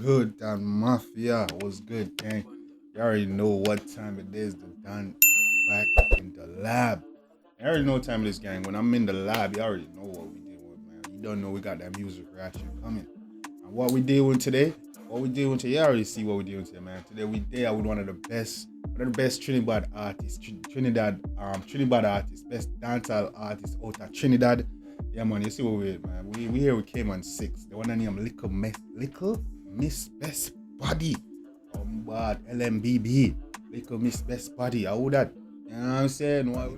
good, Dan Mafia? What's good, gang? You already know what time it is. The Dan is back in the lab. You already know what time it is, gang. When I'm in the lab, you already know what we doing, man. You don't know we got that music reaction coming. And what we doing today? You already see what we're doing today, man. Today we there with one of the best Trinidad artists, Trinidad artists, best dancehall artists out of Trinidad. Yeah, man, you see what we're man. We here with Kman 6ixx. The one that named Little Miss Best Body. Bad LMBB. Little Miss Best Body. How that? You know what I'm saying? What?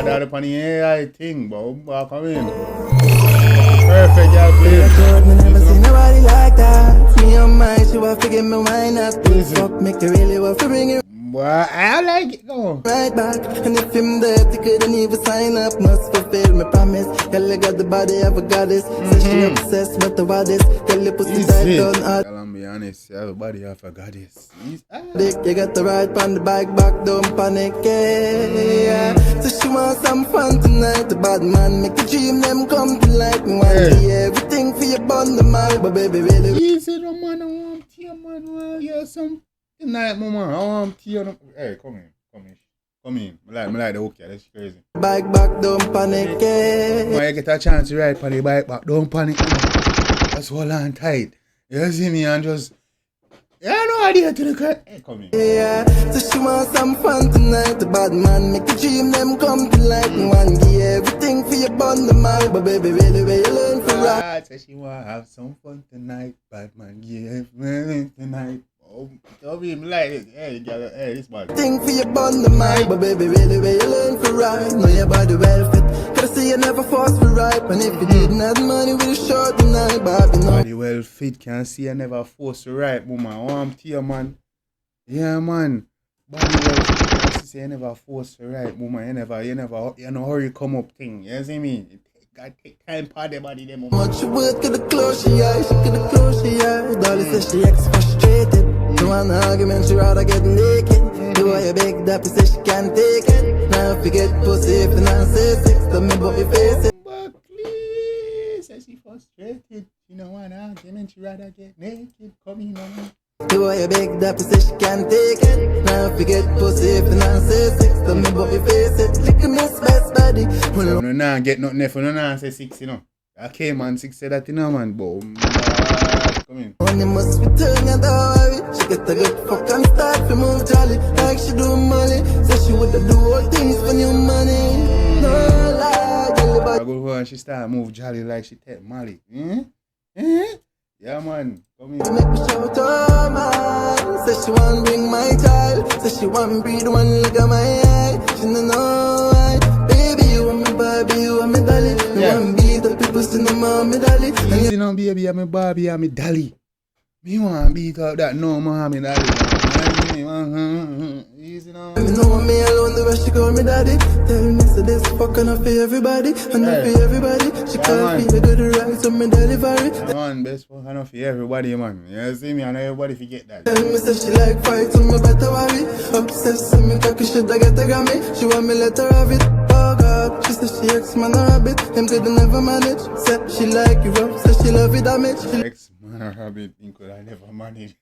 That upon the AI thing, but come in. Perfect, y'all, please. Me never seen nobody like that. Me on my she want to give me wine up. Fuck, make you really want to bring it Well, I like it, go right back. And if him there, you couldn't even sign up. Must fulfill my promise. Girl, you got the body of a goddess. Say she obsessed with the baddest. Girl, you pussy tight on hard. Girl, I'm be honest, you have a body of a goddess. You got the right on the bike back, don't panic, yeah. So she want some fun tonight. The bad man make the dream them come to life. Me want to do everything for your bond the mal, but baby really. Easy, no man, I want tea, man. Well, yeah, some tonight, mama. I want tea. Hey, come in. I like the okay, that's crazy. Bike back, don't panic, yeah. When you get a chance to ride on the bike back, don't panic. Just hold on tight. You see me and just. Yeah, no idea to the car. Hey, come in. Yeah, so she want some fun tonight. The bad man make the dream them come to life. Me want to give everything for your bond the mal, but baby really where you learn from right. So she want to have some fun tonight. Bad man, yeah, man, tonight. Oh, tell me like this. Hey, girl, hey, this man. Think for your bond the mal, but baby really where you learn from right. Know your body well fit. Could say you never forced for right. And if you didn't have money, we'll short tonight, baby. No. Body well fit, can see I never force to right, woman. Warm to you, man. Yeah, man. Body well fit, can see I never force to right, woman. You know hurry come up thing. You see me? Gotta take time for the body, them woman. Much work could have close she eye, she could have close she eye. Dolly says she ex frustrated. No one argument, she rather get naked. The way you beg that say she can't take it. Now forget pussy if you not say sex. Tell me about your face it. But please, says she frustrated. You know what argument, she rather get naked. Come in, man. The way you beg that say she can't take it. Now forget pussy if you not say sex. Tell me about your face it. Lick a miss best body. No, nah, get nothing if you nah say 6, you know. I came man 6 said that, you know, man. Boom. Come in. When you must return your worry. She get a good fuck and start to move jolly. Like she do Molly. Say she woulda do all things for new money. No lie, I go for her and she start move jolly like she take Molly. Yeah, man. Come in. Make me shout, oh man. Say she want bring my child. Say she want breathe one look at my eye. She don't know why. Baby, you want me Barbie, you want me dolly. You want beat the people still no more me dolly. Easy now, baby, I'm a Barbie, I'm a dolly. Me want beat up that no more me dolly. Easy now. You know me alone, the rest she call me daddy. Tell me so this fuck enough for everybody. And not for everybody. She can't feel the good right, so me delivery. Man, best fuck enough for everybody, man. You see me, and everybody forget that. Tell me so she like fight, so me better worry. Obsessed with me, cocky shit, I get a Grammy. She want me let her have it. Oh God, she said she ex-man a rabbit. Him could never manage. Said she like you rough, said she love it damage. Ex-man a rabbit, him could I never manage.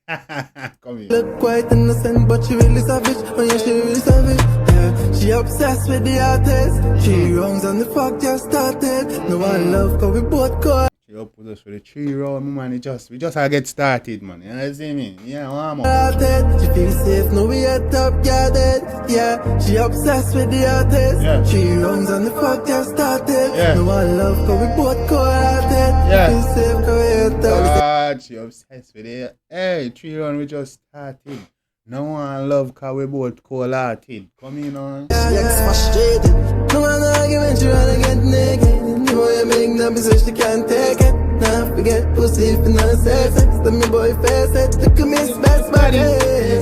Come here. Look quite innocent, but she really savage. Oh yeah, she really savage. Yeah, she obsessed with the artist. 3 rounds and the fuck just started. No one love, cause we both caught. She up with us for the 3 round, man. We just get started, man. You see me? Yeah, warm up. She feels safe, no we at top guarded. Yeah, she obsessed with the artist. 3 rounds and the fuck just started. No one love, cause we both caught. She feels safe, cause we at top. God, she obsessed with it. Hey, 3 round we just started. No one love cause we both cold-hearted. Come in on. She ex frustrated. No one argument, she wanna get naked. You know you make them so she can't take it. Now forget pussy if you not say sex. Tell me boy face it. Look at Miss Best Body.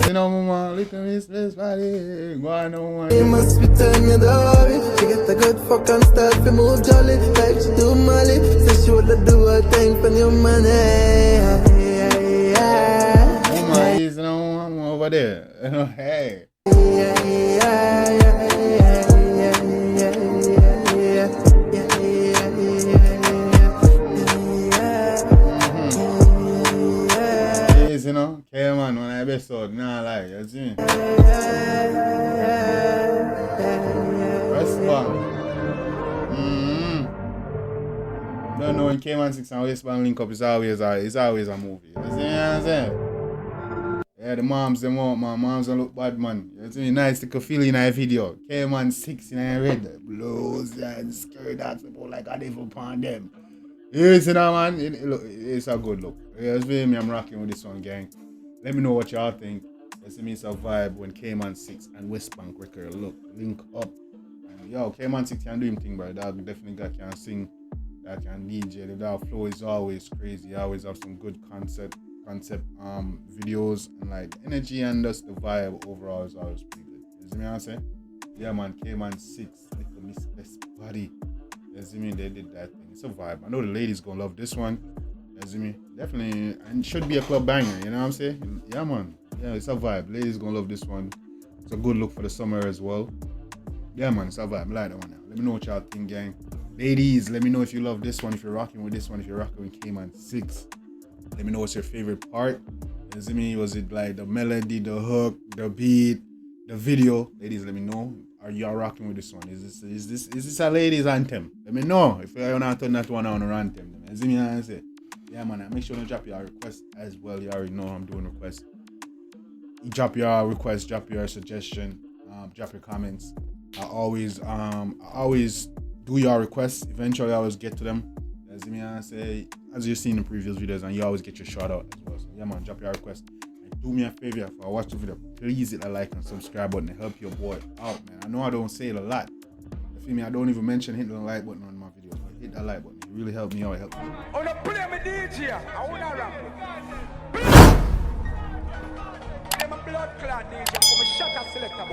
You know mama, look at Miss Best Body. Go on, no one. You must return your worry. She get a good fuck and start to move jolly. Like she do Molly. Say she woulda do a thing for new money. there. Hey. Yes, you know, Kman, when I episode, nah, like, you see me? Respond. Don't know when Kman 6ixx and Westbound link up, it's always a movie. You see what I'm saying? Yeah, the moms, them out, man. Moms don't look bad, man. You see me? Nice to feel in a video. Kman 6ixx in a red. Blows and scared that people like a devil upon them. You see that, man? It's a good look. You see me? I'm rocking with this one, gang. Let me know what y'all think. You see me? It's a vibe when Kman 6ixx and Westbank record link up. And yo, Kman 6ixx can do him thing, bro. Dog definitely can sing. That can DJ. The dog flow is always crazy. He always have some good concept videos, and like energy and just the vibe overall is always pretty good. You see me what I'm saying? Yeah, man, Kman 6ixx, little Miss Best Body. You see me? They did that thing. It's a vibe. I know the ladies gonna love this one. You see me? Definitely, and should be a club banger. You know what I'm saying? Yeah, man. Yeah, it's a vibe. Ladies gonna love this one. It's a good look for the summer as well. Yeah, man, it's a vibe. I like that one now. Let me know what y'all think, gang. Ladies, let me know if you love this one, if you're rocking with this one, if you're rocking with Kman 6ixx. Let me know what's your favorite part. You see me? Was it like the melody, the hook, the beat, the video? Ladies, let me know. Are y'all rocking with this one? Is this a ladies anthem? Let me know if you're not turn that one on an anthem. You see me? I say, yeah, man. Make sure to drop your request as well. You already know I'm doing requests. You drop your request, drop your suggestion, drop your comments. I always do your requests. Eventually, I always get to them. You see me? I say, as you've seen in previous videos, and you always get your shout out as well. So yeah, man, drop your request. And do me a favor, if I watch the video, please hit the like and subscribe button to help your boy out, man. I know I don't say it a lot. You feel me? I don't even mention hitting the like button on my videos, but hit that like button. It really helps me out. It helps me. On the play me DJ, I wanna rap. I'm a blood clot DJ, I'm a shot a selector.